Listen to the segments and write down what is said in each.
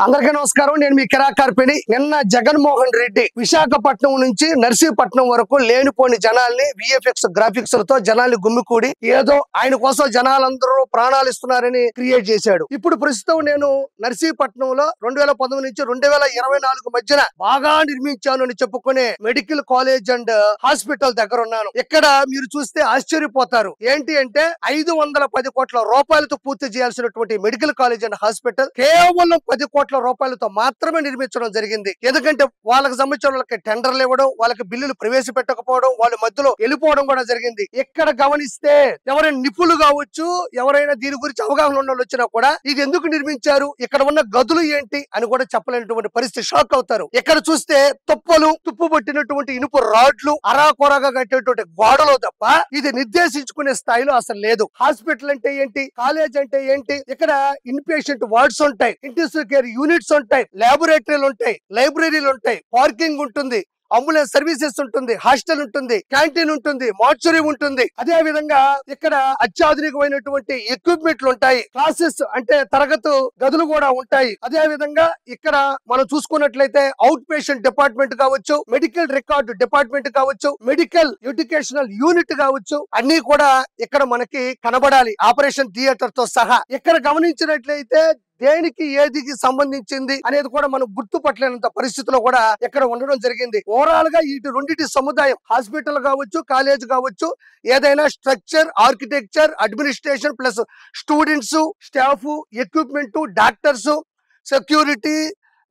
అందరికీ నమస్కారం. నేను మీ కిరాకార్పిని. నిన్న జగన్మోహన్ రెడ్డి విశాఖపట్నం నుంచి నర్సీపట్నం వరకు లేనిపోని జనాల్ని విఎఫ్ఎక్స్ గ్రాఫిక్స్ లతో జనాల్ని గుమ్మికూడి ఏదో ఆయన కోసం జనాలందరూ ప్రాణాలు ఇస్తున్నారని క్రియేట్ చేశాడు. ఇప్పుడు ప్రస్తుతం నేను నర్సీపట్నంలో 2019 నుంచి 2024 మధ్యన బాగా నిర్మించాను అని చెప్పుకునే మెడికల్ కాలేజ్ అండ్ హాస్పిటల్ దగ్గర ఉన్నాను. ఇక్కడ మీరు చూస్తే ఆశ్చర్యపోతారు. ఏంటి అంటే 510 కోట్ల రూపాయలతో పూర్తి చేయాల్సినటువంటి మెడికల్ కాలేజ్ అండ్ హాస్పిటల్ కేవలం 10 కోట్ల రూపాయలతో మాత్రమే నిర్మించడం జరిగింది. ఎందుకంటే వాళ్ళకి సంబంధించిన వాళ్ళకి టెండర్లు ఇవ్వడం, వాళ్ళకి బిల్లులు ప్రవేశపెట్టకపోవడం, వాళ్ళ మధ్యలో వెళ్ళిపోవడం కూడా జరిగింది. ఎక్కడ గమనిస్తే ఎవరైనా నిపుణులు కావచ్చు, ఎవరైనా దీని గురించి అవగాహన ఉన్న వాళ్ళు వచ్చినా కూడా ఇది ఎందుకు నిర్మించారు, ఇక్కడ ఉన్న గదులు ఏంటి అని కూడా చెప్పలేనటువంటి పరిస్థితి, షాక్ అవుతారు. ఇక్కడ చూస్తే తుప్పలు, తుప్పు పట్టినటువంటి ఇనుపు రాడ్లు, అరాకొరగా కట్టేటువంటి గోడలు తప్ప ఇది నిర్దేశించుకునే స్థాయిలో అసలు లేదు. హాస్పిటల్ అంటే ఏంటి, కాలేజ్ అంటే ఏంటి, ఇక్కడ ఇన్ పేషెంట్ వార్డ్స్ ఉంటాయి, ఇంటెన్సివ్ కేర్ యూనిట్స్ ఉంటాయి, ల్యాబొరేటరీలు ఉంటాయి, లైబ్రరీలు ఉంటాయి, పార్కింగ్ ఉంటుంది, అంబులెన్స్ సర్వీసెస్ ఉంటుంది, హాస్టల్ ఉంటుంది, క్యాంటీన్ ఉంటుంది, మార్చురీ ఉంటుంది. అదే విధంగా ఇక్కడ అత్యాధునికమైనటువంటి ఎక్విప్మెంట్లు ఉంటాయి, క్లాసెస్ అంటే తరగతి గదులు కూడా ఉంటాయి. అదే విధంగా ఇక్కడ మనం చూసుకున్నట్లయితే అవుట్ పేషెంట్ డిపార్ట్మెంట్ కావచ్చు, మెడికల్ రికార్డు డిపార్ట్మెంట్ కావచ్చు, మెడికల్ ఎడ్యుకేషనల్ యూనిట్ కావచ్చు, అన్ని కూడా ఇక్కడ మనకి కనబడాలి, ఆపరేషన్ థియేటర్ తో సహా. ఇక్కడ గమనించినట్లయితే దేనికి ఏదికి సంబంధించింది అనేది కూడా మనం గుర్తుపట్టలేనంత పరిస్థితిలో కూడా ఇక్కడ ఉండడం జరిగింది. ఓవరాల్ గా ఇటు రెండింటి సముదాయం, హాస్పిటల్ కావచ్చు, కాలేజ్ కావచ్చు, ఏదైనా structure, architecture, administration plus students, staff, equipment, doctors, security,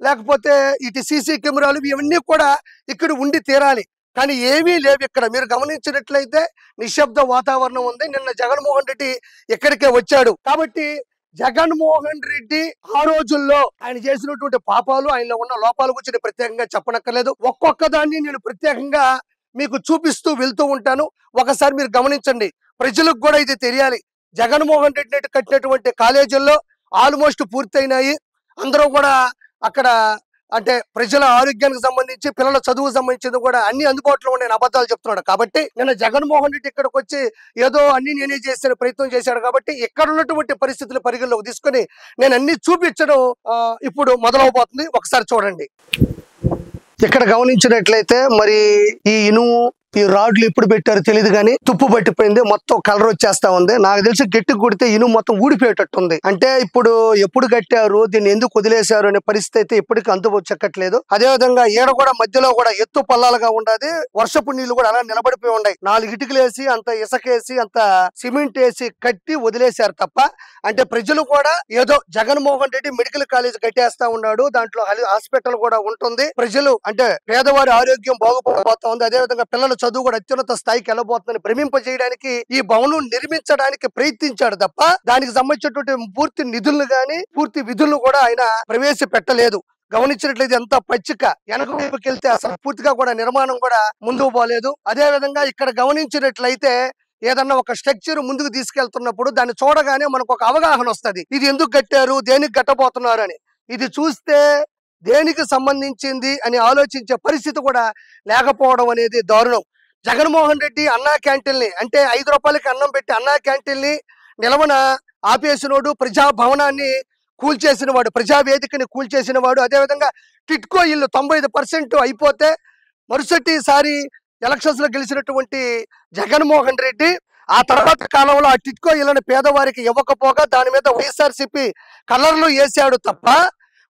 లేకపోతే ఇటు సీసీ కెమెరాలు, ఇవన్నీ కూడా ఇక్కడ ఉండి తీరాలి. కానీ ఏమీ లేవు ఇక్కడ. మీరు గమనించినట్లయితే నిశ్శబ్ద వాతావరణం ఉంది. నిన్న జగన్మోహన్ రెడ్డి ఇక్కడికే వచ్చాడు కాబట్టి జగన్మోహన్ రెడ్డి ఆ రోజుల్లో ఆయన చేసినటువంటి పాపాలు, ఆయనలో ఉన్న లోపాల గురించి నేను ప్రత్యేకంగా చెప్పనక్కర్లేదు. ఒక్కొక్క దాన్ని నేను ప్రత్యేకంగా మీకు చూపిస్తూ వెళ్తూ ఉంటాను. ఒకసారి మీరు గమనించండి, ప్రజలకు కూడా ఇది తెలియాలి. జగన్మోహన్ రెడ్డి కట్టినటువంటి కాలేజీల్లో ఆల్మోస్ట్ పూర్తయినాయి. అందరూ కూడా అక్కడ అంటే ప్రజల ఆరోగ్యానికి సంబంధించి, పిల్లల చదువుకు సంబంధించింది కూడా అన్ని అందుబాటులో ఉండే అబద్ధాలు చెప్తున్నాడు. కాబట్టి నిన్న జగన్మోహన్ రెడ్డి ఇక్కడికి వచ్చి ఏదో అన్ని నేనే చేసే ప్రయత్నం చేశాడు. కాబట్టి ఇక్కడ ఉన్నటువంటి పరిస్థితులు పరిగణలోకి తీసుకొని నేను అన్ని చూపించడం ఇప్పుడు మొదలవబోతుంది. ఒకసారి చూడండి. ఇక్కడ గమనించినట్లయితే మరి ఈ ఇనుము, ఈ రాడ్లు ఎప్పుడు పెట్టారో తెలియదు కానీ తుప్పు పట్టిపోయింది, మొత్తం కలర్ వచ్చేస్తా ఉంది. నాకు తెలిసి గట్టి కొడితే ఇనుము మొత్తం ఊడిపోయేటట్టుంది. అంటే ఇప్పుడు ఎప్పుడు కట్టారు, దీన్ని ఎందుకు వదిలేశారు అనే పరిస్థితి అయితే ఇప్పటికీ చెక్కట్లేదు. అదే విధంగా ఈడ కూడా మధ్యలో కూడా ఎత్తు పల్లాలుగా ఉండదు, వర్షపు నీళ్లు కూడా అలా నిలబడిపోయి ఉన్నాయి. 4 ఇటుకలు వేసి, అంత ఇసుకేసి, అంత సిమెంట్ వేసి కట్టి వదిలేశారు తప్ప, అంటే ప్రజలు కూడా ఏదో జగన్మోహన్ రెడ్డి మెడికల్ కాలేజ్ కట్టేస్తా ఉన్నాడు, దాంట్లో హాస్పిటల్ కూడా ఉంటుంది, ప్రజలు అంటే పేదవారి ఆరోగ్యం బాగుపడబోతా ఉంది, అదే విధంగా పిల్లల చదువు కూడా అత్యున్నత స్థాయికి వెళ్ళబోతుందని భ్రమింపజేయడానికి ఈ భవనం నిర్మించడానికి ప్రయత్నించాడు తప్ప దానికి సంబంధించినటువంటి పూర్తి నిధులను గాని పూర్తి విధులను కూడా ఆయన ప్రవేశపెట్టలేదు. గమనించినట్లయితే ఎంత పచ్చిక, వెనక వైపుకి వెళ్తే అసలు పూర్తిగా కూడా నిర్మాణం కూడా ముందుకు పోలేదు. అదే విధంగా ఇక్కడ గమనించినట్లయితే ఏదన్నా ఒక స్ట్రక్చర్ ముందుకు తీసుకెళ్తున్నప్పుడు దాన్ని చూడగానే మనకు ఒక అవగాహన వస్తుంది, ఇది ఎందుకు కట్టారు, దేనికి కట్టబోతున్నారు అని. ఇది చూస్తే దేనికి సంబంధించింది అని ఆలోచించే పరిస్థితి కూడా లేకపోవడం అనేది దారుణం. జగన్మోహన్ రెడ్డి అన్నా క్యాంటీన్ని, అంటే 5 రూపాయలకి అన్నం పెట్టి అన్నా క్యాంటీన్ని నిలవన ఆపేసినోడు, ప్రజా భవనాన్ని కూల్చేసిన వాడు, ప్రజావేదికని కూల్చేసిన వాడు. అదేవిధంగా టిట్కో ఇల్లు 95% అయిపోతే మరుసటిసారి ఎలక్షన్స్ లో గెలిచినటువంటి జగన్మోహన్ రెడ్డి ఆ తర్వాత కాలంలో ఆ టిట్కో ఇళ్ళని పేదవారికి ఇవ్వకపోగా దాని మీద వైఎస్ఆర్సీపీ కలర్లు వేసాడు తప్ప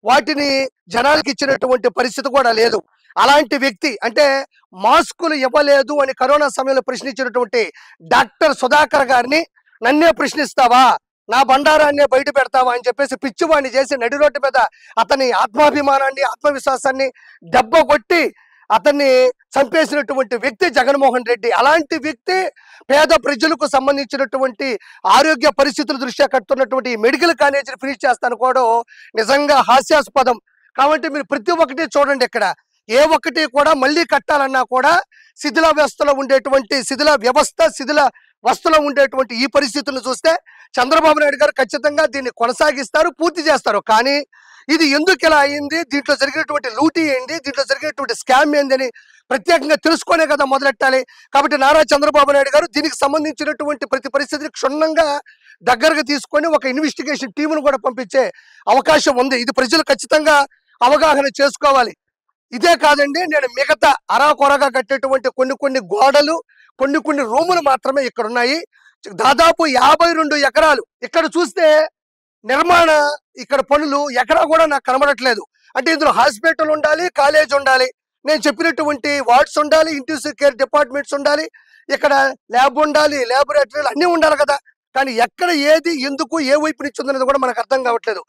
వాటిని జనాలకు ఇచ్చినటువంటి పరిస్థితి కూడా లేదు. అలాంటి వ్యక్తి, అంటే మాస్కులు ఇవ్వలేదు అని కరోనా సమయంలో ప్రశ్నించినటువంటి డాక్టర్ సుధాకర్ గారిని నన్నే ప్రశ్నిస్తావా, నా బండారాన్నే బయట పెడతావా అని చెప్పేసి పిచ్చివాడిని చేసి నడి రోడ్డు మీద అతని ఆత్మాభిమానాన్ని, ఆత్మవిశ్వాసాన్ని దెబ్బ కొట్టి అతన్ని చంపేసినటువంటి వ్యక్తి జగన్మోహన్ రెడ్డి. అలాంటి వ్యక్తి పేద ప్రజలకు సంబంధించినటువంటి ఆరోగ్య పరిస్థితుల దృష్ట్యా కట్టున్నటువంటి మెడికల్ కాలేజీని ఫినిష్ చేస్తానుకోవడం నిజంగా హాస్యాస్పదం. కాబట్టి మీరు ప్రతి ఒక్కటి చూడండి, ఇక్కడ ఏ ఒక్కటి కూడా మళ్ళీ కట్టాలన్నా కూడా శిథిల వ్యవస్థలో ఉండేటువంటి శిథిల వస్తులో ఉండేటువంటి ఈ పరిస్థితులను చూస్తే చంద్రబాబు నాయుడు గారు ఖచ్చితంగా దీన్ని కొనసాగిస్తారు, పూర్తి చేస్తారు. కానీ ఇది ఎందుకు ఇలా అయింది, దీంట్లో జరిగినటువంటి లూటీ ఏంటి, దీంట్లో జరిగినటువంటి స్కామ్ ఏంది అని ప్రత్యేకంగా తెలుసుకునే కదా మొదలెట్టాలి. కాబట్టి నారా చంద్రబాబు నాయుడు గారు దీనికి సంబంధించినటువంటి ప్రతి పరిస్థితిని క్షుణ్ణంగా దగ్గరకు తీసుకొని ఒక ఇన్వెస్టిగేషన్ టీమును కూడా పంపించే అవకాశం ఉంది. ఇది ప్రజలు ఖచ్చితంగా అవగాహన చేసుకోవాలి. ఇదే కాదండి, నేను మిగతా అరాకొరగా కట్టేటువంటి కొన్ని గోడలు, కొన్ని రూములు మాత్రమే ఇక్కడ ఉన్నాయి. దాదాపు 52 ఎకరాలు. ఇక్కడ చూస్తే నిర్మాణ ఇక్కడ పనులు ఎక్కడా కూడా నాకు కనబడట్లేదు. అంటే ఇందులో హాస్పిటల్ ఉండాలి, కాలేజ్ ఉండాలి, నేను చెప్పినటువంటి వార్డ్స్ ఉండాలి, ఇంటెన్సివ్ కేర్ డిపార్ట్మెంట్స్ ఉండాలి, ఇక్కడ ల్యాబ్ ఉండాలి, ల్యాబొరేటరీలు అన్నీ ఉండాలి కదా. కానీ ఎక్కడ ఏది ఎందుకు ఏ వైపు నుంచి ఉందనేది కూడా మనకు అర్థం కావట్లేదు.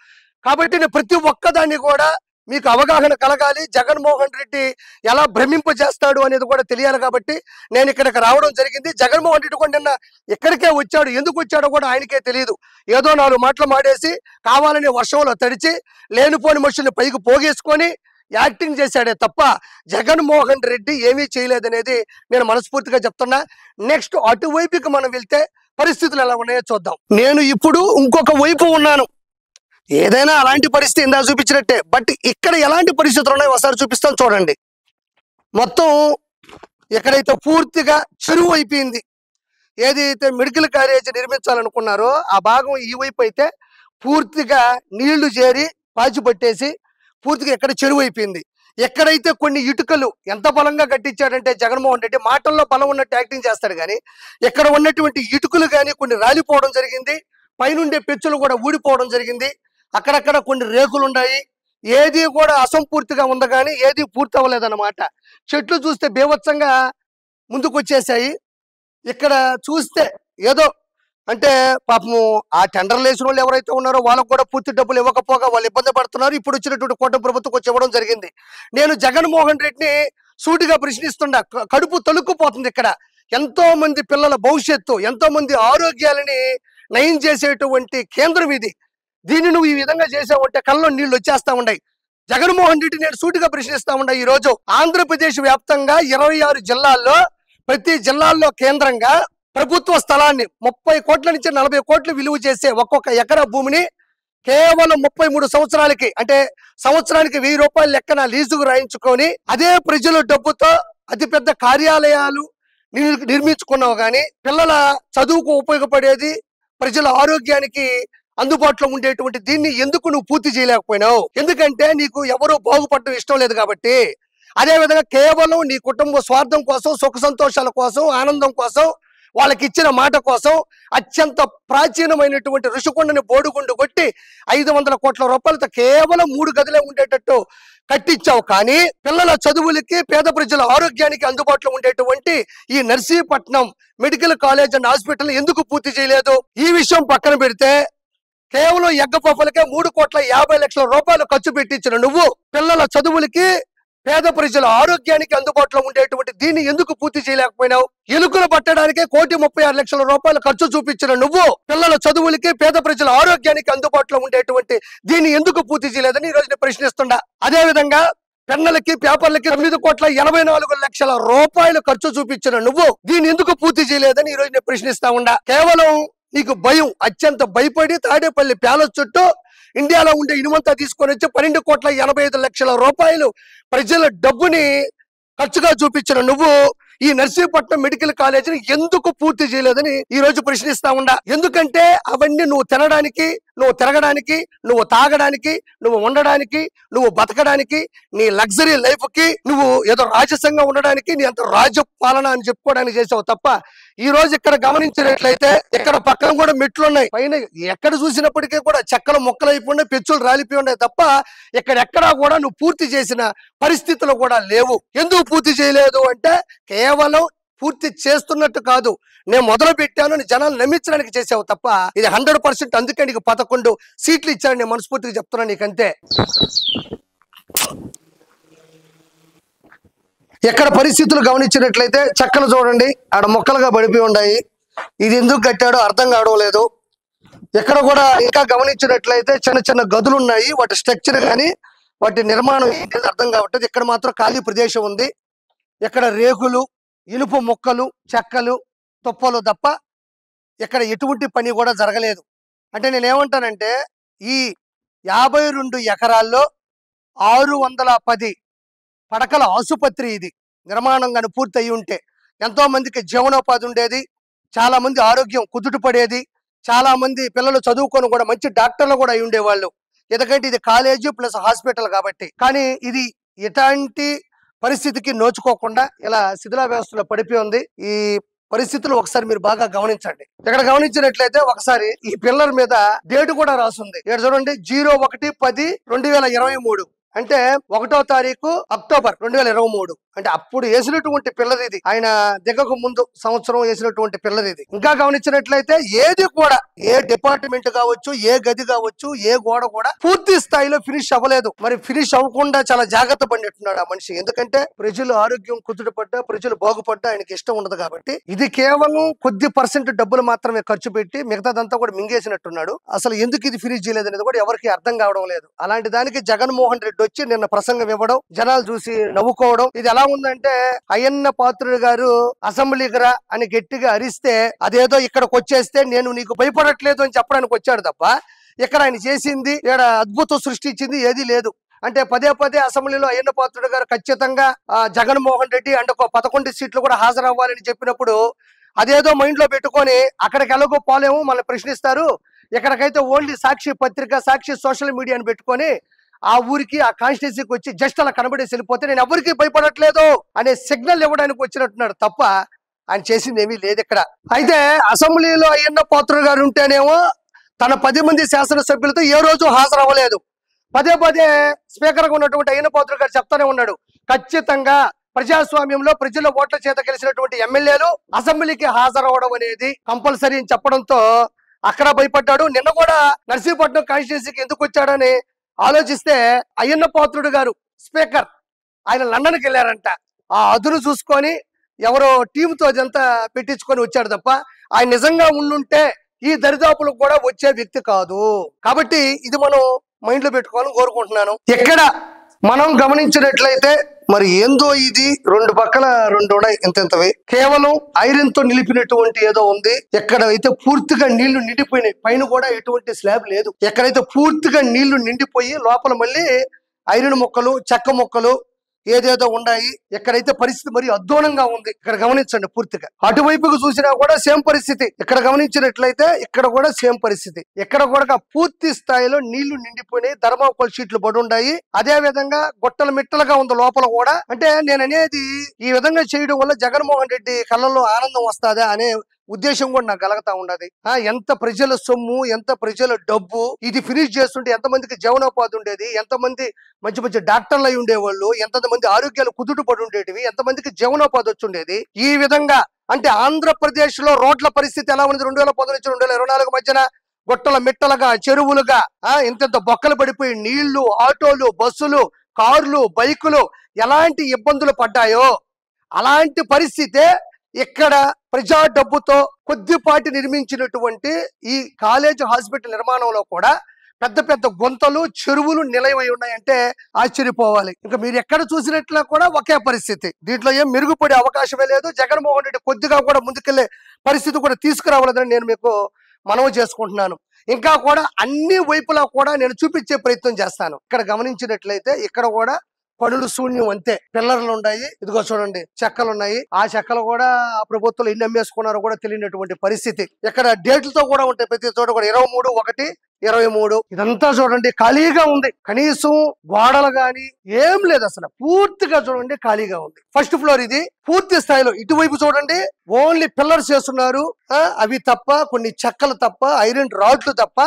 కాబట్టి నేను ప్రతి ఒక్కదాన్ని కూడా మీకు అవగాహన కలగాలి, జగన్మోహన్ రెడ్డి ఎలా భ్రమింపజేస్తాడు అనేది కూడా తెలియాలి. కాబట్టి నేను ఇక్కడికి రావడం జరిగింది. జగన్మోహన్ రెడ్డి కూడా నిన్న ఇక్కడికే వచ్చాడు, ఎందుకు వచ్చాడో కూడా ఆయనకే తెలియదు. ఏదో 4 మాటలు మాడేసి కావాలని వర్షంలో తడిచి లేనిపోని మనుషుల్ని పైకి పోగేసుకొని యాక్టింగ్ చేశాడే తప్ప జగన్మోహన్ రెడ్డి ఏమీ చేయలేదనేది నేను మనస్ఫూర్తిగా చెప్తున్నా. నెక్స్ట్ అటువైపుకి మనం వెళ్తే పరిస్థితులు ఎలా ఉన్నాయో చూద్దాం. నేను ఇప్పుడు ఇంకొక వైపు ఉన్నాను. ఏదైనా అలాంటి పరిస్థితి ఇందా చూపించినట్టే, బట్ ఇక్కడ ఎలాంటి పరిస్థితులు ఉన్నాయో ఒకసారి చూపిస్తాను చూడండి. మొత్తం ఎక్కడైతే పూర్తిగా చెరువు అయిపోయింది, ఏదైతే మెడికల్ కాలేజ్ నిర్మించాలనుకున్నారో ఆ భాగం ఈ వైపు అయితే పూర్తిగా నీళ్లు చేరి పాచి పట్టేసి పూర్తిగా ఎక్కడ చెరువు అయిపోయింది. ఎక్కడైతే కొన్ని ఇటుకలు ఎంత బలంగా కట్టించాడంటే జగన్మోహన్ రెడ్డి మాటల్లో బలం ఉన్నట్టు యాక్టింగ్ చేస్తాడు, కానీ ఎక్కడ ఉన్నటువంటి ఇటుకలు కానీ కొన్ని రాలిపోవడం జరిగింది, పైనుండే పెచ్చులు కూడా ఊడిపోవడం జరిగింది, అక్కడక్కడ కొన్ని రేకులు ఉన్నాయి. ఏది కూడా అసంపూర్తిగా ఉంది కానీ ఏది పూర్తి అవ్వలేదన్నమాట. చెట్లు చూస్తే బీభత్సంగా ముందుకు వచ్చేసాయి. ఇక్కడ చూస్తే ఏదో అంటే పాపము ఆ టెండర్లు వేసిన వాళ్ళు ఎవరైతే ఉన్నారో వాళ్ళకు కూడా పూర్తి డబ్బులు ఇవ్వకపోగా వాళ్ళు ఇబ్బంది పడుతున్నారు. ఇప్పుడు వచ్చినటువంటి కూటమి ప్రభుత్వం వచ్చి ఇవ్వడం జరిగింది. నేను జగన్మోహన్ రెడ్డిని సూటిగా ప్రశ్నిస్తుండా, కడుపు తలుక్కుపోతుంది. ఇక్కడ ఎంతో మంది పిల్లల భవిష్యత్తు, ఎంతో మంది ఆరోగ్యాలని నయం చేసేటువంటి కేంద్రం ఇది. దీన్ని నువ్వు ఈ విధంగా చేసావంటే కళ్ళలో నీళ్లు వచ్చేస్తా ఉన్నాయి. జగన్మోహన్ రెడ్డి నేను సూటిగా ప్రశ్నిస్తా ఉన్నా. ఈ రోజు ఆంధ్రప్రదేశ్ వ్యాప్తంగా 26 జిల్లాల్లో ప్రతి జిల్లాల్లో కేంద్రంగా ప్రభుత్వ స్థలాన్ని 30 కోట్ల నుంచి 40 కోట్లు విలువ చేసే ఒక్కొక్క ఎకరా భూమిని కేవలం 33 సంవత్సరాలకి, అంటే సంవత్సరానికి 1000 రూపాయలు లెక్కన లీజుకు రాయించుకొని అదే ప్రజల డబ్బుతో అతిపెద్ద కార్యాలయాలు నిర్మించుకున్నావు. కానీ పిల్లల చదువుకు ఉపయోగపడేది, ప్రజల ఆరోగ్యానికి అందుబాటులో ఉండేటువంటి దీన్ని ఎందుకు నువ్వు పూర్తి చేయలేకపోయినావు? ఎందుకంటే నీకు ఎవరు బాగుపడటం ఇష్టం లేదు కాబట్టి. అదే విధంగా కేవలం నీ కుటుంబ స్వార్థం కోసం, సుఖ సంతోషాల కోసం, ఆనందం కోసం, వాళ్ళకి ఇచ్చిన మాట కోసం అత్యంత ప్రాచీనమైనటువంటి ఋషికొండని బోడుగుండు కొట్టి 500 కోట్ల రూపాయలతో కేవలం 3 గదులే ఉండేటట్టు కట్టించావు. కానీ పిల్లల చదువులకి, పేద ప్రజల ఆరోగ్యానికి అందుబాటులో ఉండేటువంటి ఈ Narsipatnam medical college and hospital ఎందుకు పూర్తి చేయలేదు? ఈ విషయం పక్కన పెడితే కేవలం ఎగ్గపప్పులకే 3,50,00,000 రూపాయలు ఖర్చు పెట్టించిన నువ్వు పిల్లల చదువులకి, పేద ప్రజల ఆరోగ్యానికి అందుబాటులో ఉండేటువంటి దీన్ని ఎందుకు పూర్తి చేయలేకపోయినావు? ఎలుకలు పట్టడానికే 1,36,00,000 రూపాయలు ఖర్చు చూపించిన నువ్వు పిల్లల చదువులకి, పేద ప్రజల ఆరోగ్యానికి అందుబాటులో ఉండేటువంటి దీన్ని ఎందుకు పూర్తి చేయలేదని ఈ రోజు నేను ప్రశ్నిస్తుండా. అదే విధంగా పెన్నులకి, పేపర్లకి 9,84,00,000 రూపాయలు ఖర్చు చూపించిన నువ్వు దీన్ని ఎందుకు పూర్తి చేయలేదని ఈ రోజు నేను ప్రశ్నిస్తా ఉండా. కేవలం నీకు భయం, అత్యంత భయపడి తాడేపల్లి ప్యాలెస్ చుట్టూ ఇండియాలో ఉండే ఇనుమంతా తీసుకొని వచ్చి 12,85,00,000 రూపాయలు ప్రజల డబ్బుని ఖర్చుగా చూపించిన నువ్వు ఈ నర్సీపట్నం మెడికల్ కాలేజీని ఎందుకు పూర్తి చేయలేదని ఈ రోజు ప్రశ్నిస్తా ఉండా. ఎందుకంటే అవన్నీ నువ్వు తినడానికి, నువ్వు తిరగడానికి, నువ్వు తాగడానికి, నువ్వు ఉండడానికి, నువ్వు బతకడానికి, నీ లగ్జరీ లైఫ్ కి నువ్వు ఏదో రాజసంగా ఉండడానికి, నీ అంత రాజపాలన అని చెప్పుకోవడానికి చేసావు తప్ప ఈ రోజు ఇక్కడ గమనించినట్లయితే ఇక్కడ పక్కన కూడా మెట్లు ఉన్నాయి. పైన ఎక్కడ చూసినప్పటికీ కూడా చెక్కలు మొక్కలు అయిపోయి పెచ్చులు రాలిపోయి ఉన్నాయి తప్ప ఎక్కడెక్కడా కూడా నువ్వు పూర్తి చేసిన పరిస్థితులు కూడా లేవు. ఎందుకు పూర్తి చేయలేదు అంటే కేవలం పూర్తి చేస్తున్నట్టు కాదు, నేను మొదలు పెట్టాను జనాలు నమ్మించడానికి చేసావు తప్ప ఇది 100%. అందుకే నీకు 11 సీట్లు ఇచ్చాను, నేను మనస్ఫూర్తిగా చెప్తున్నా నీకంతే. ఎక్కడ పరిస్థితులు గమనించినట్లయితే చెక్కలు చూడండి, ఆడ మొక్కలుగా పడిపోయి ఉన్నాయి. ఇది ఎందుకు కట్టాడో అర్థం కావడం లేదు. ఎక్కడ కూడా ఇంకా గమనించినట్లయితే చిన్న చిన్న గదులు ఉన్నాయి, వాటి స్ట్రక్చర్ కానీ వాటి నిర్మాణం ఏంటి అర్థం కావట్లేదు. ఇక్కడ మాత్రం ఖాళీ ప్రదేశం ఉంది. ఇక్కడ రేకులు, ఇనుప మొక్కలు, చెక్కలు, తుప్పలు తప్ప ఇక్కడ ఎటువంటి పని కూడా జరగలేదు. అంటే నేనేమంటానంటే ఈ 52 ఎకరాల్లో 610 పడకల ఆసుపత్రి ఇది నిర్మాణం కానీ పూర్తి అయి ఉంటే ఎంతో మందికి జీవనోపాధి ఉండేది, చాలా మంది ఆరోగ్యం కుదుట పడేది. చాలా మంది పిల్లలు చదువుకొని కూడా మంచి డాక్టర్లు కూడా అయి ఉండేవాళ్ళు. ఎందుకంటే ఇది కాలేజీ ప్లస్ హాస్పిటల్ కాబట్టి. కానీ ఇది ఎలాంటి పరిస్థితికి నోచుకోకుండా ఇలా శిథిలా వ్యవస్థలో పడిపోయి ఉంది. ఈ పరిస్థితులు ఒకసారి మీరు బాగా గమనించండి. ఇక్కడ గమనించినట్లయితే ఒకసారి ఈ పిల్లర్ మీద డేట్ కూడా రాసుంది. ఇక్కడ చూడండి 01/10/2023 అంటే 1వ తారీఖు అక్టోబర్ 2023. అంటే అప్పుడు వేసినటువంటి పిల్లర్ ఇది. ఆయన దిగకు ముందు సంవత్సరం వేసినటువంటి పిల్లర్ ఇది. ఇంకా గమనించినట్లయితే ఏది కూడా ఏ డిపార్ట్మెంట్ కావచ్చు, ఏ గది కావచ్చు, ఏ గోడ కూడా పూర్తి స్థాయిలో ఫినిష్ అవ్వలేదు. మరి ఫినిష్ అవ్వకుండా చాలా జాగ్రత్త పడినట్టున్నాడు ఆ మనిషి. ఎందుకంటే ప్రజలు ఆరోగ్యం కుదుటపడ్డా, ప్రజలు బాగుపడ్డా ఆయనకి ఇష్టం ఉండదు కాబట్టి ఇది కేవలం కొద్ది % డబ్బులు మాత్రమే ఖర్చు పెట్టి మిగతాదంతా కూడా మింగేసినట్టున్నాడు. అసలు ఎందుకు ఇది ఫినిష్ చేయలేదు అనేది కూడా ఎవరికి అర్థం కావడం లేదు. అలాంటి దానికి జగన్మోహన్ రెడ్డి వచ్చి నిన్న ప్రసంగం ఇవ్వడం, జనాలు చూసి నవ్వుకోవడం. ఇది ఎలా ఉందంటే అయ్యన్న పాత్రుడు గారు అసెంబ్లీకి రా అని గట్టిగా అరిస్తే అదేదో ఇక్కడికి వచ్చేస్తే నేను నీకు భయపడట్లేదు అని చెప్పడానికి వచ్చాడు తప్ప ఇక్కడ ఆయన చేసింది ఇక్కడ అద్భుతం సృష్టించింది ఏదీ లేదు. అంటే పదే అసెంబ్లీలో అయ్యన్న పాత్రుడు గారు ఖచ్చితంగా జగన్మోహన్ రెడ్డి అంటే 11 సీట్లు కూడా హాజరవ్వాలని చెప్పినప్పుడు అదేదో మైండ్ లో పెట్టుకొని అక్కడికి ఎలాగో పోలేము, మళ్ళీ ప్రశ్నిస్తారు, ఎక్కడికైతే ఓన్లీ సాక్షి పత్రిక, సాక్షి సోషల్ మీడియాని పెట్టుకొని ఆ ఊరికి ఆ కాన్స్టిట్యూన్సీకి వచ్చి జస్ట్ అలా కనబడేసి వెళ్ళిపోతే నేను ఎవరికి భయపడట్లేదు అనే సిగ్నల్ ఇవ్వడానికి వచ్చినట్టున్నాడు తప్ప ఆయన చేసింది ఏమీ లేదు ఇక్కడ. అయితే అసెంబ్లీలో అయ్యన్న పాత్రుడు గారు ఉంటేనేమో తన 10 మంది శాసనసభ్యులతో ఏ రోజు హాజరవ్వలేదు. పదే స్పీకర్గా ఉన్నటువంటి అయ్యన్న పాత్రుడు గారు చెప్తానే ఉన్నాడు, ఖచ్చితంగా ప్రజాస్వామ్యంలో ప్రజల ఓట్ల చేత గెలిచినటువంటి ఎమ్మెల్యేలు అసెంబ్లీకి హాజరవడం అనేది కంపల్సరీ అని చెప్పడంతో అక్కడ భయపడ్డాడు. నిన్న కూడా నర్సీపట్నం కాన్స్టిట్యూన్సీకి ఎందుకు వచ్చాడని ఆలోచిస్తే అయ్యన్న పాత్రుడు గారు స్పీకర్ ఆయన లండన్కి వెళ్ళారంట. ఆ అదును చూసుకొని ఎవరో టీంతో అదంతా పెట్టించుకొని వచ్చాడు తప్ప ఆయన నిజంగా ఉండుంటే ఈ దరిదాపులకు కూడా వచ్చే వ్యక్తి కాదు. కాబట్టి ఇది మనం మైండ్ లో పెట్టుకోవాలని కోరుకుంటున్నాను. ఎక్కడ మనం గమనించినట్లయితే మరి ఏందో ఇది 2 పక్కల 2 ఉన్నాయి ఇంతవి, కేవలం ఐరన్ తో నిలిపినటువంటి ఏదో ఉంది. ఎక్కడైతే పూర్తిగా నీళ్లు నిండిపోయినాయి, పైన కూడా ఎటువంటి స్లాబ్ లేదు. ఎక్కడైతే పూర్తిగా నీళ్లు నిండిపోయి లోపల మళ్ళీ ఐరన్ ముక్కలు, చెక్క ముక్కలు ఏదేదో ఉన్నాయి. ఎక్కడైతే పరిస్థితి మరి అధ్వానంగా ఉంది. ఇక్కడ గమనించండి పూర్తిగా. అటువైపుకు చూసినా కూడా సేమ్ పరిస్థితి. ఇక్కడ గమనించినట్లయితే ఇక్కడ కూడా సేమ్ పరిస్థితి. ఇక్కడ కూడా పూర్తి స్థాయిలో నీళ్లు నిండిపోయినాయి, థర్మాకోల్ షీట్లు పడి ఉన్నాయి. అదే విధంగా గొట్టల మిట్టలుగా ఉంది లోపల కూడా. అంటే నేను అనేది ఈ విధంగా చేయడం వల్ల జగన్మోహన్ రెడ్డి కళ్ళల్లో ఆనందం వస్తుందా అనే ఉద్దేశం కూడా నాకు కలుగుతా ఉన్నది. ఎంత ప్రజల సొమ్ము, ఎంత ప్రజల డబ్బు ఇది ఫినిష్ చేస్తుంటే ఎంతమందికి జీవనోపాధి ఉండేది, ఎంతమంది మంచి డాక్టర్లు అయి ఉండేవాళ్ళు, ఎంతమంది ఆరోగ్యాలు కుదుట పడి ఉండేటివి, ఎంతమందికి జీవనోపాధి వచ్చి ఉండేది. ఈ విధంగా అంటే ఆంధ్రప్రదేశ్ లో రోడ్ల పరిస్థితి ఎలా ఉంది 2010 నుంచి 2024 మధ్యన గొట్టల మిట్టలుగా, చెరువులుగా ఇంత బొక్కలు పడిపోయి నీళ్లు, ఆటోలు, బస్సులు, కార్లు, బైకులు ఎలాంటి ఇబ్బందులు పడ్డాయో అలాంటి పరిస్థితే ఇక్కడ ప్రజా డబ్బుతో కొద్దిపాటి నిర్మించినటువంటి ఈ కాలేజ్ హాస్పిటల్ నిర్మాణంలో కూడా పెద్ద గుంతలు, చెరువులు నిలయమై ఉన్నాయంటే ఆశ్చర్యపోవాలి. ఇంకా మీరు ఎక్కడ చూసినట్లా కూడా ఒకే పరిస్థితి. దీంట్లో ఏం మెరుగుపడే అవకాశమే లేదు. జగన్మోహన్ రెడ్డి కొద్దిగా కూడా ముందుకెళ్లే పరిస్థితి కూడా తీసుకురావాలని నేను మీకు మనవి చేసుకుంటున్నాను. ఇంకా కూడా అన్ని వైపులా కూడా నేను చూపించే ప్రయత్నం చేస్తాను. ఇక్కడ గమనించినట్లయితే ఇక్కడ కూడా పనులు శూన్యం అంతే. పిల్లర్లు ఉన్నాయి, ఇదిగో చూడండి చెక్కలు ఉన్నాయి. ఆ చెక్కలు కూడా ప్రభుత్వం ఎన్ని అమ్మేసుకున్నారో కూడా తెలియనటువంటి పరిస్థితి. ఇక్కడ డేట్లతో కూడా ఉంటాయి ప్రతి చోట కూడా 23/1/23. ఇదంతా చూడండి ఖాళీగా ఉంది. కనీసం గోడలు గాని ఏం లేదు, అసలు పూర్తిగా చూడండి ఖాళీగా ఉంది. ఫస్ట్ ఫ్లోర్ ఇది పూర్తి స్థాయిలో. ఇటువైపు చూడండి ఓన్లీ పిల్లర్స్ చేస్తున్నారు, అవి తప్ప కొన్ని చెక్కలు తప్ప, ఐరన్ రాడ్లు తప్ప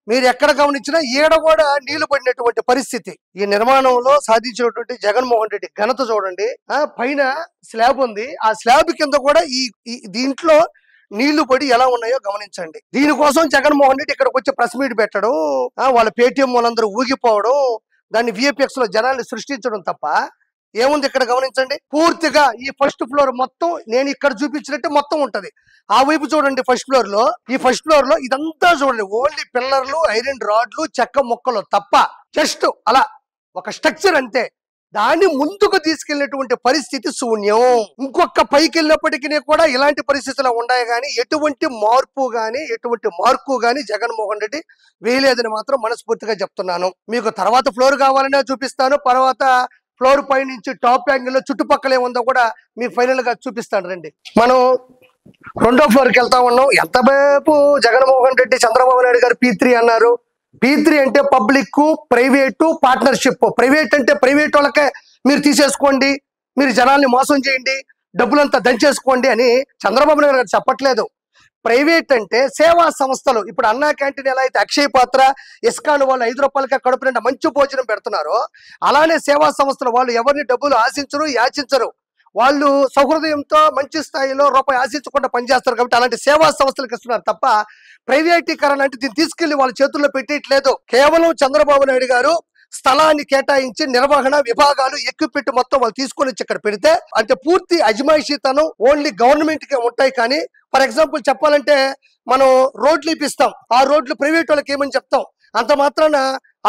మీరు ఎక్కడ గమనించినా ఈడ కూడా నీళ్లు పడినటువంటి పరిస్థితి. ఈ నిర్మాణంలో సాధించినటువంటి జగన్మోహన్ రెడ్డి ఘనత చూడండి. పైన స్లాబ్ ఉంది, ఆ స్లాబ్ కింద కూడా ఈ దీంట్లో నీళ్లు పడి ఎలా ఉన్నాయో గమనించండి. దీనికోసం జగన్మోహన్ రెడ్డి ఇక్కడికి వచ్చి ప్రెస్ మీట్ పెట్టడం, వాళ్ళ పేటీఎం వాళ్ళందరూ ఊగిపోవడం, దాన్ని VFX లో జనాల్ని సృష్టించడం తప్ప ఏముంది ఇక్కడ గమనించండి. పూర్తిగా ఈ ఫస్ట్ ఫ్లోర్ మొత్తం నేను ఇక్కడ చూపించినట్టు మొత్తం ఉంటది. ఆ వైపు చూడండి ఫస్ట్ ఫ్లోర్ లో, ఈ ఫస్ట్ ఫ్లోర్ లో ఇదంతా చూడండి ఓన్లీ పిల్లర్లు, ఐరన్ రాడ్లు, చెక్క ముక్కలు తప్ప జస్ట్ అలా ఒక స్ట్రక్చర్ అంతే. దాన్ని ముందుకు తీసుకెళ్లినటువంటి పరిస్థితి శూన్యం. ఇంకొక పైకి వెళ్ళినప్పటికీ కూడా ఇలాంటి పరిస్థితులు ఉన్నాయి కానీ ఎటువంటి మార్పు గాని జగన్మోహన్ రెడ్డి వేయలేదని మాత్రం మనస్ఫూర్తిగా చెప్తున్నాను. మీకు తర్వాత ఫ్లోర్ కావాలనే చూపిస్తాను. తర్వాత ఫ్లోర్ పై నుంచి టాప్ యాంగిల్ లో చుట్టుపక్కల ఏముందో కూడా మీకు ఫైనల్ గా చూపిస్తాను రండి. మనం రెండో ఫ్లోర్కి వెళ్తా ఉన్నాం. ఎంతసేపు జగన్మోహన్ రెడ్డి చంద్రబాబు నాయుడు గారు P3 అన్నారు. P3 అంటే పబ్లిక్ ప్రైవేటు పార్ట్నర్షిప్. ప్రైవేట్ అంటే ప్రైవేట్ వాళ్ళకే మీరు తీసేసుకోండి, మీరు జనాల్ని మోసం చేయండి, డబ్బులంతా దంచేసుకోండి అని చంద్రబాబు నాయుడు గారు చెప్పట్లేదు. ప్రైవేట్ అంటే సేవా సంస్థలు. ఇప్పుడు అన్నా క్యాంటీన్ ఎలా అయితే అక్షయ పాత్ర, ఇస్కాన్ వాళ్ళు ₹5 కడుపు నిండా మంచి భోజనం పెడుతున్నారో, అలానే సేవా సంస్థలు వాళ్ళు ఎవరిని డబ్బులు ఆశించరు, యాచించరు. వాళ్ళు సహృదయంతో మంచి స్థాయిలో రూపాయి ఆశించకుండా పనిచేస్తారు. కాబట్టి అలాంటి సేవా సంస్థలకు ఇస్తున్నారు తప్ప ప్రైవేటీకరణ అంటే దీన్ని తీసుకెళ్లి వాళ్ళ చేతుల్లో పెట్టేయట్లేదు. కేవలం చంద్రబాబు నాయుడు గారు స్థలాన్ని కేటాయించి నిర్వహణ విభాగాలు ఎక్విప్మెంట్ మొత్తం వాళ్ళు తీసుకొని వచ్చి ఇక్కడ పెడితే అంటే పూర్తి అజమాయిషీతనం ఓన్లీ గవర్నమెంట్ కే ఉంటాయి. కానీ ఫర్ ఎగ్జాంపుల్ చెప్పాలంటే మనం రోడ్లు ఇప్పిస్తాం, ఆ రోడ్లు ప్రైవేట్ వాళ్ళకి ఏమని చెప్తాం, అంత మాత్రాన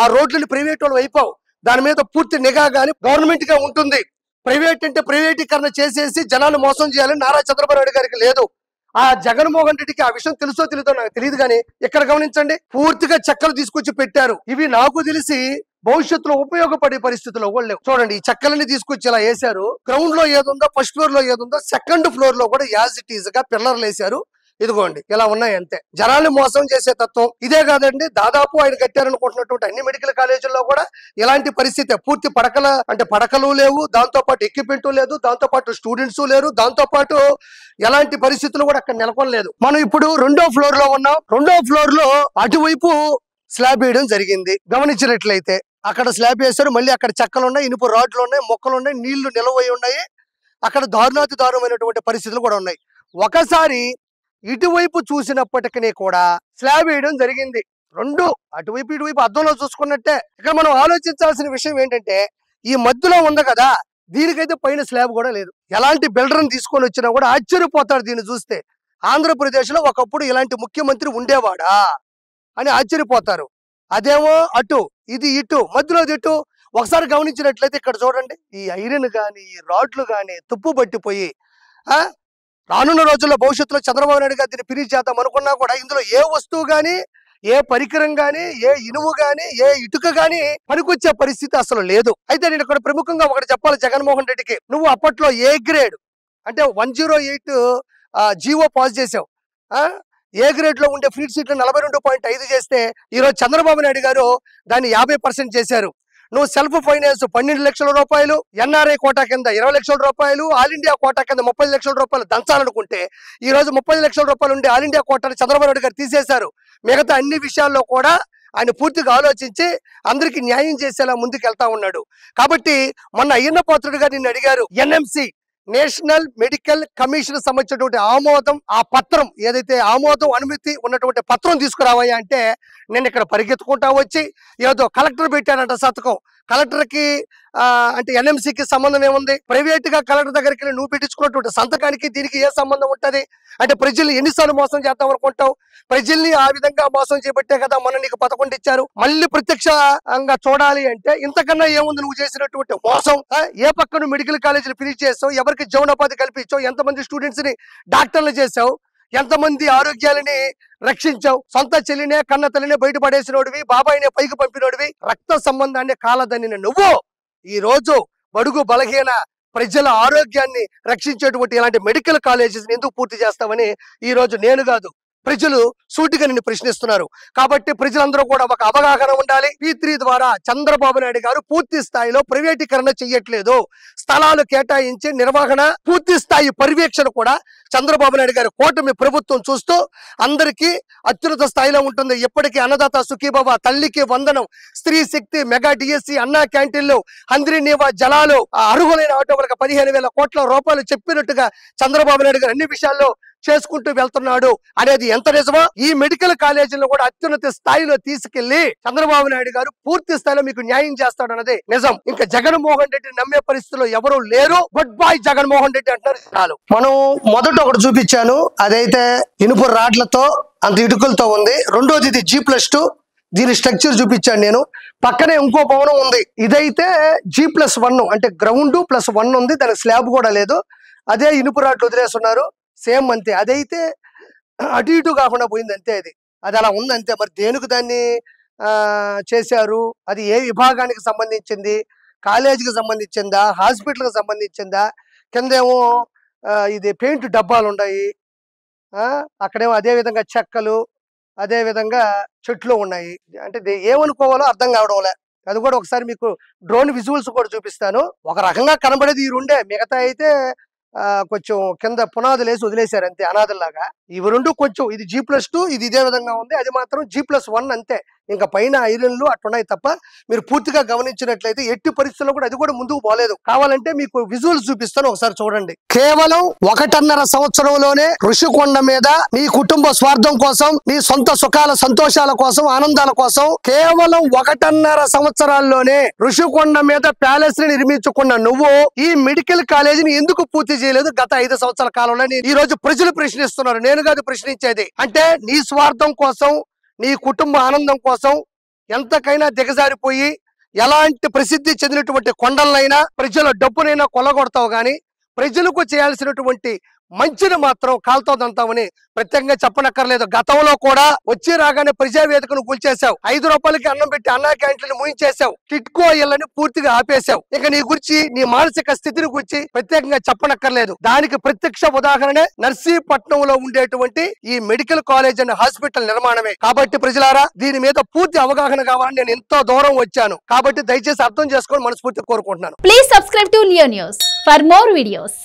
ఆ రోడ్లను ప్రైవేట్ వాళ్ళు అయిపోవు. దాని మీద పూర్తి నిఘా గాని గవర్నమెంట్ గా ఉంటుంది. ప్రైవేట్ అంటే ప్రైవేటీకరణ చేసేసి జనాలు మోసం చేయాలని నారా చంద్రబాబు నాయుడు గారికి లేదు. ఆ జగన్మోహన్ రెడ్డికి ఆ విషయం తెలుసో తెలియదో నాకు తెలియదు. కానీ ఇక్కడ గమనించండి, పూర్తిగా చెక్కలు తీసుకొచ్చి పెట్టారు. ఇవి నాకు తెలిసి భవిష్యత్తులో ఉపయోగపడే పరిస్థితుల్లో కూడా లేవు. చూడండి, ఈ చెక్కలని తీసుకొచ్చి ఇలా వేశారు. గ్రౌండ్ లో ఏదుందో, ఫస్ట్ ఫ్లోర్ లో ఏదుందో, సెకండ్ ఫ్లోర్ లో కూడా యాజ్ ఇట్ ఈజ్ గా పిల్లర్లు వేశారు. ఇదిగోండి ఇలా ఉన్నాయి అంతే. జనాల్ని మోసం చేసే తత్వం ఇదే కాదండి. దాదాపు ఆయన కట్టారనుకుంటున్నటువంటి అన్ని మెడికల్ కాలేజీల్లో కూడా ఇలాంటి పరిస్థితి. పూర్తి పడకల అంటే పడకలు లేవు, దాంతో పాటు ఎక్విప్మెంట్ లేదు, దాంతో పాటు స్టూడెంట్స్ లేరు, దాంతో పాటు ఎలాంటి పరిస్థితులు కూడా అక్కడ నెలకొనలేదు. మనం ఇప్పుడు రెండో ఫ్లోర్ లో ఉన్నాం. రెండో ఫ్లోర్ లో అటువైపు స్లాబ్ వేయడం జరిగింది. గమనించినట్లయితే అక్కడ స్లాబ్ వేశారు, మళ్ళీ అక్కడ చెక్కలు ఉన్నాయి, ఇనుపు రాడ్లు ఉన్నాయి, మొక్కలు ఉన్నాయి, నీళ్లు నిలవై ఉన్నాయి. అక్కడ దారుణాతి దారుణమైనటువంటి పరిస్థితులు కూడా ఉన్నాయి. ఒకసారి ఇటువైపు చూసినప్పటికీ కూడా స్లాబ్ వేయడం జరిగింది. రెండు అటువైపు ఇటువైపు అద్దంలో చూసుకున్నట్టే. ఇక్కడ మనం ఆలోచించాల్సిన విషయం ఏంటంటే, ఈ మధ్యలో ఉంది కదా, దీనికైతే పైన స్లాబ్ కూడా లేదు. ఎలాంటి బిల్డర్ని తీసుకొని వచ్చినా కూడా ఆశ్చర్యపోతాడు దీన్ని చూస్తే. ఆంధ్రప్రదేశ్ లో ఒకప్పుడు ఇలాంటి ముఖ్యమంత్రి ఉండేవాడా అని ఆశ్చర్యపోతారు. అదేమో అటు, ఇది ఇటు, మధ్యలో ఇటు. ఒకసారి గమనించినట్లయితే ఇక్కడ చూడండి, ఈ ఐరన్ గాని ఈ రాడ్లు గాని తుప్పు పట్టిపోయి ఆ రానున్న రోజుల్లో భవిష్యత్తులో చంద్రబాబు నాయుడు గారు దీన్ని ఫినిష్ చేద్దాం అనుకున్నా కూడా ఇందులో ఏ వస్తువు గాని, ఏ పరికరం గాని, ఏ ఇనుము గాని, ఏ ఇటుక గాని పనికొచ్చే పరిస్థితి అసలు లేదు. అయితే నేను ఇక్కడ ప్రముఖంగా ఒకటి చెప్పాలి జగన్మోహన్ రెడ్డికి. నువ్వు అప్పట్లో ఏ గ్రేడ్ అంటే 108 జీవో పాస్ చేసావు. ఏ గ్రేడ్ లో ఉండే ఫ్రీడ్ సీట్లు 42.5 చేస్తే ఈరోజు చంద్రబాబు నాయుడు గారు దాన్ని 50% చేశారు. నువ్వు సెల్ఫ్ ఫైనాన్స్ 12 లక్షల రూపాయలు, ఎన్ఆర్ఐ కోటా కింద 20 లక్షల రూపాయలు, ఆల్ ఇండియా కోటా కింద 30 లక్షల రూపాయలు దంచాలనుకుంటే ఈ రోజు 30 లక్షల రూపాయలు ఉండే ఆల్ ఇండియా కోటాను చంద్రబాబు నాయుడు గారు తీసేశారు. మిగతా అన్ని విషయాల్లో కూడా ఆయన పూర్తిగా ఆలోచించి అందరికి న్యాయం చేసేలా ముందుకు వెళ్తా ఉన్నాడు. కాబట్టి మొన్న అయ్యన్న పాత్రుడు గారు నిన్ను అడిగారు, ఎన్ఎంసి నేషనల్ మెడికల్ కమిషన్ సంబంధించినటువంటి ఆమోదం, ఆ పత్రం ఏదైతే ఆమోదం అనుమతి ఉన్నటువంటి పత్రం తీసుకురావయ్యా అంటే నేను ఇక్కడ పరిగెత్తుకుంటా వచ్చి ఏదో కలెక్టర్ పెట్టానంట సంతకం. కలెక్టర్కి అంటే ఎన్ఎంసీకి సంబంధం ఏముంది? ప్రైవేట్ గా కలెక్టర్ దగ్గరికి వెళ్ళి నువ్వు పెట్టించుకున్నటువంటి సంతకానికి దీనికి ఏ సంబంధం ఉంటది? అంటే ప్రజల్ని ఎన్నిసార్లు మోసం చేద్దాం అనుకుంటావు? ప్రజల్ని ఆ విధంగా మోసం చేయబట్టే కదా మొన్న నీకు 11 ఇచ్చారు. మళ్ళీ ప్రత్యక్షంగా చూడాలి అంటే ఇంతకన్నా ఏముంది నువ్వు చేసినటువంటి మోసం? ఏ పక్కన మెడికల్ కాలేజీలు ఫినిష్ చేసావు, ఎవరికి జీవనోపాధి కల్పించావు, ఎంతమంది స్టూడెంట్స్ ని డాక్టర్లు చేసావు, ఎంతమంది ఆరోగ్యాలని రక్షించావు, సొంత చెల్లినే కన్న తల్లినే బయటపడేసినోడివి, బాబాయినే పైకి పంపినోడివి, రక్త సంబంధాన్ని కాలదన్నిన నువ్వు ఈ రోజు బడుగు బలహీన ప్రజల ఆరోగ్యాన్ని రక్షించేటువంటి ఇలాంటి మెడికల్ కాలేజెస్ ఎందుకు పూర్తి చేస్తావని ఈ రోజు నేను కాదు ప్రజలు సూటిగా నిన్ను ప్రశ్నిస్తున్నారు. కాబట్టి ప్రజలందరూ కూడా ఒక అవగాహన ఉండాలి. P3 ద్వారా చంద్రబాబు నాయుడు గారు పూర్తి స్థాయిలో ప్రైవేటీకరణ చెయ్యట్లేదు. స్థలాలు కేటాయించి నిర్వహణ, పూర్తి స్థాయి పర్యవేక్షణ కూడా చంద్రబాబు నాయుడు గారు కూటమి ప్రభుత్వం చూస్తూ అందరికీ అత్యున్నత స్థాయిలో ఉంటుంది. ఎప్పటికీ అన్నదాత సుఖీభవ, తల్లికి వందనం, స్త్రీ శక్తి, మెగా డిఎస్సి, అన్నా క్యాంటీన్లు, హంద్రీ నీవా జలాలు, అర్హులైన ఆటోలకు 15,000 కోట్ల రూపాయలు చెప్పినట్టుగా చంద్రబాబు నాయుడు గారు అన్ని విషయాల్లో చేసుకుంటూ వెళ్తున్నాడు అనేది ఎంత నిజమో ఈ మెడికల్ కాలేజీలను కూడా అత్యున్నత స్థాయిలో తీసుకెళ్లి చంద్రబాబు నాయుడు గారు పూర్తి స్థాయిలో మీకు న్యాయం చేస్తాడు అన్నది నిజం. ఇంకా జగన్మోహన్ రెడ్డి నమ్మే పరిస్థితిలో ఎవరు లేరు. గుడ్ బై జగన్మోహన్ రెడ్డి అంటారు చాలు. మనం మొదట ఒకటి చూపించాను, అదైతే ఇనుపు రాడ్లతో అంత ఇటుకలతో ఉంది. రెండోది ఇది G+2, దీని స్ట్రక్చర్ చూపించాను నేను. పక్కనే ఇంకో భవనం ఉంది, ఇదైతే G+1 అంటే గ్రౌండ్ +1 ఉంది, దానికి స్లాబ్ కూడా లేదు. అదే ఇనుపు రాడ్లు వదిలేస్తున్నారు, సేమ్ అంతే. అదైతే అటు ఇటు కాకుండా పోయింది అంతే. అది అలా ఉంది అంతే. మరి దేనికి దాన్ని చేశారు? అది ఏ విభాగానికి సంబంధించింది? కాలేజీకి సంబంధించిందా, హాస్పిటల్కి సంబంధించిందా? కిందేమో ఇది పెయింట్ డబ్బాలు ఉన్నాయి, అక్కడేమో అదే విధంగా చెక్కలు, అదే విధంగా చెట్లు ఉన్నాయి. అంటే ఏమనుకోవాలో అర్థం కావడంలే. అది కూడా ఒకసారి మీకు డ్రోన్ విజువల్స్ కూడా చూపిస్తాను. ఒక రకంగా కనబడేది ఈ రెండే, మిగతా అయితే కొంచెం కింద పునాదులు వేసి వదిలేశారు అంతే, అనాథల్లాగా. ఇవి రెండు కొంచెం, ఇది G+2, ఇది ఇదే విధంగా ఉంది, అది మాత్రం G+1 అంతే. ఇంకా పైన ఐరన్లు అట్టున్నాయి తప్ప మీరు పూర్తిగా గమనించినట్లయితే ఎట్టి పరిస్థితుల్లో కూడా అది కూడా ముందుకు పోలేదు. కావాలంటే మీకు విజువల్స్ చూపిస్తాను, ఒకసారి చూడండి. కేవలం 1.5 సంవత్సరంలోనే ఋషికొండ మీద నీ కుటుంబ స్వార్థం కోసం, నీ సొంత సుఖాల సంతోషాల కోసం, ఆనందాల కోసం కేవలం 1.5 సంవత్సరాల్లోనే ఋషికొండ మీద ప్యాలెస్ ని నిర్మించుకున్న నువ్వు ఈ మెడికల్ కాలేజీని ఎందుకు పూర్తి చేయలేదు గత 5 సంవత్సరాల కాలంలో? ఈ రోజు ప్రజలు ప్రశ్నిస్తున్నారు, నేను కాదు ప్రశ్నించేది. అంటే నీ స్వార్థం కోసం, నీ కుటుంబ ఆనందం కోసం ఎంతకైనా దిగజారిపోయి ఎలాంటి ప్రసిద్ధి చెందినటువంటి కొండలైనా ప్రజల డబ్బునైనా కొల్లగొడతావు గాని ప్రజలకు చేయాల్సినటువంటి మంచిని మాత్రం కాల్తోదంతామని ప్రత్యేకంగా చెప్పనక్కర్లేదు. గతంలో కూడా వచ్చి రాగానే ప్రజావేదికను కూల్చేశావు, 5 రూపాయలకి అన్నం పెట్టి అన్నా క్యాంటీన్లు ముయించేశావు, టిట్కో ఇళ్లని పూర్తిగా ఆపేశావు. ఇక నీ గురించి, నీ మానసిక స్థితిని గురించి ప్రత్యేకంగా చెప్పనక్కర్లేదు. దానికి ప్రత్యక్ష ఉదాహరణే నర్సీపట్నంలో ఉండేటువంటి ఈ మెడికల్ కాలేజ్ అండ్ హాస్పిటల్ నిర్మాణమే. కాబట్టి ప్రజలారా, దీని మీద పూర్తి అవగాహన కావాలని నేను ఎంతో దూరం వచ్చాను. కాబట్టి దయచేసి అర్థం చేసుకొని మనస్ఫూర్తిగా కోరుకుంటున్నాను. Please subscribe to Leo news for more videos.